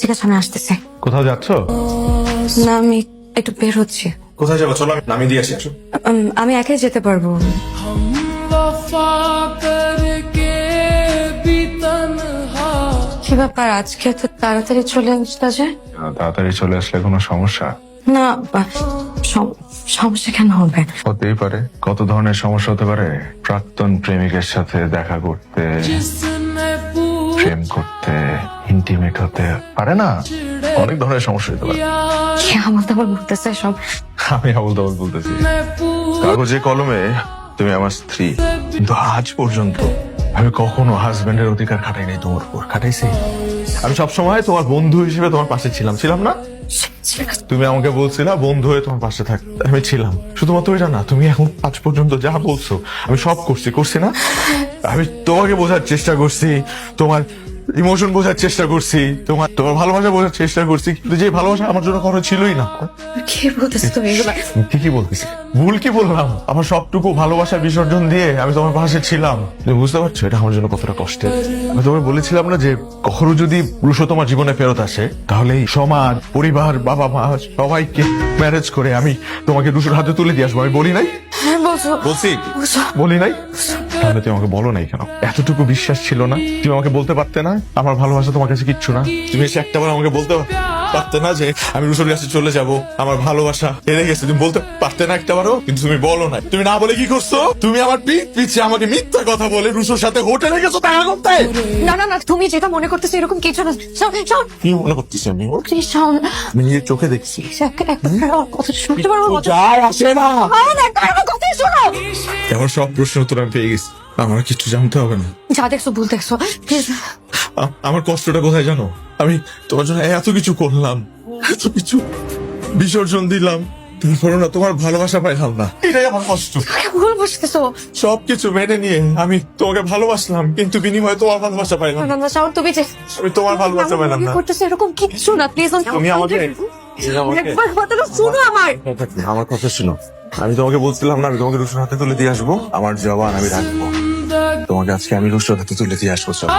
ঠিক আছে, আমি আসতেছি। কোথাও যাচ্ছ? না, আমি একটু বের হচ্ছি। কোথায় যাবো? চলো আমি নামিয়ে দিয়ে আসি। আসো। আমি একাই যেতে পারবো। কি ব্যাপার, আজকে এত তাড়াতাড়ি চলে আসলা যে? তাড়াতাড়ি চলে আসলে কোনো সমস্যা? না, সমস্যা কেন হবে? হতেই পারে। কত ধরনের সমস্যা হতে পারে। প্রাক্তন প্রেমিকের সাথে দেখা করতে, প্রেম করতে, ইন্টিমেট হতে পারে না, অনেক ধরনের সমস্যা হতে পারে। কি আমার তারপর বলতেছে সব? আমি আবল তাবল বলতেছি। কাগজে কলমে তুমি আমার স্ত্রী, কিন্তু আজ পর্যন্ত আমি কখনো হাজবেন্ডের অধিকার খাটাই নাই তোমার উপর। খাটাইছি? আমি সবসময় তোমার বন্ধু হিসেবে তোমার পাশে ছিলাম না? তুমি আমাকে বলছিলা বন্ধু হয়ে তোমার পাশে থাকতে, আমি ছিলাম। শুধুমাত্র এটা না, তুমি এখন আজ পর্যন্ত যা বলছো আমি সব করছি না? আমি তোমাকে বোঝার চেষ্টা করছি, তোমার ইমোশন বোঝার চেষ্টা করছি, তোমার ভালোবাসা বোঝার চেষ্টা করছি, কিন্তু যে ভালোবাসা আমার জন্য কখনো ছিলই না। কি বলতেছো তুমি এগুলা? ঠিকই বলতেছি। ভুল কি বললাম? আমার সবটুকু ভালোবাসা বিসর্জন দিয়ে আমি তোমার পাশে ছিলাম। তুমি বুঝতে পারছো এটা আমার জন্য কতটা কষ্টের? আমি তোমাকে বলেছিলাম না যে কখনো যদি রুশো তোমার জীবনে ফেরত আসে, তাহলে এই সমাজ, পরিবার, বাবা মা সবাইকে ম্যারেজ করে আমি তোমাকে রুশোর হাতে তুলে দিয়ে আসবো। আমি বলি নাই? হ্যাঁ বলছো। বলছি? বলি নাই? তাহলে তুমি আমাকে বলো নাই কেন? এতটুকু বিশ্বাস ছিল না? তুমি আমাকে বলতে পারতে না আমার ভালোবাসা তোমার কাছে কিচ্ছু না? তুমি এসে একটাবার আমাকে বলতে পারতে না যে আমি রুশোর কাছে চলে যাব, আমার ভালোবাসা হেরে গেছে? তুমি বলতে পারতে না একটাবারও? কিন্তু তুমি বলো নাই। তুমি না বলে কি করছো? তুমি আমার পিছে আমাকে মিথ্যা কথা বলে রুশোর সাথে হোটেলে গেছো দেখা করতে। না, তুমি যেটা মনে করতেছো এরকম কিছু না। শোন, কি মনে করতেছি আমি? প্লিজ শোন। আমি নিজের চোখে দেখছি। আমার কথা শুনতে পারবো? যাই আসে না। আমার কথা শোনো। আমার সব প্রশ্নের উত্তর আমি পেয়ে গেছি। আমার কিছু জানতে হবে না। যা দেখছো ভুল দেখছো, প্লিজ। আমার কষ্টটা কোথায় জানো? আমি তোমার জন্য এত কিছু করলাম, এত কিছু বিসর্জন দিলাম, তারপরে না তোমার ভালোবাসা পাইলাম না। এটাই আমার কষ্ট। ভুল বুঝতেছো। সবকিছু মেনে নিয়ে আমি তোমাকে ভালোবাসলাম, কিন্তু বিনিময়ে তোমার ভালোবাসা পাইলাম না। না, শাওন, তুমি যে আমি তোমার ভালোবাসা পাইলাম না। করতেছো এরকম কিছু না, প্লিজ। তুমি আমাকে একবার কথাটা শুনো আমার। আমার কথা শুনো। আমি তোমাকে বলছিলাম না আমি তোমাকে রুশোর হাতে তুলে দিয়ে আসবো। আমার জবান আমি রাখবো। তোমাকে আজকে আমি রুশোর হাতে তুলে দিয়ে আসবো। চলো।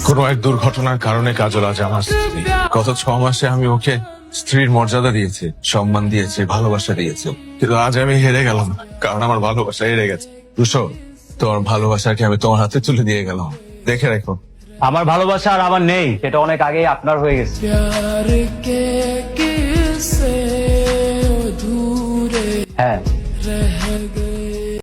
কোনো এক দুর্ঘটনার কারণে কাজল আজ আমার স্ত্রী। গত 6 মাসে আমি ওকে স্ত্রীর মর্যাদা দিয়েছি, সম্মান দিয়েছি, ভালোবাসা দিয়েছি, কিন্তু আজ আমি হেরে গেলাম কারণ আমার ভালোবাসা হেরে গেছে। রুশো, তোমার ভালোবাসাকে আমি তোমার হাতে তুলে দিয়ে গেলাম। দেখে রেখো। আমার ভালোবাসা আর আমার নেই, সেটা অনেক আগেই আপনার হয়ে গেছে। হ্যাঁ,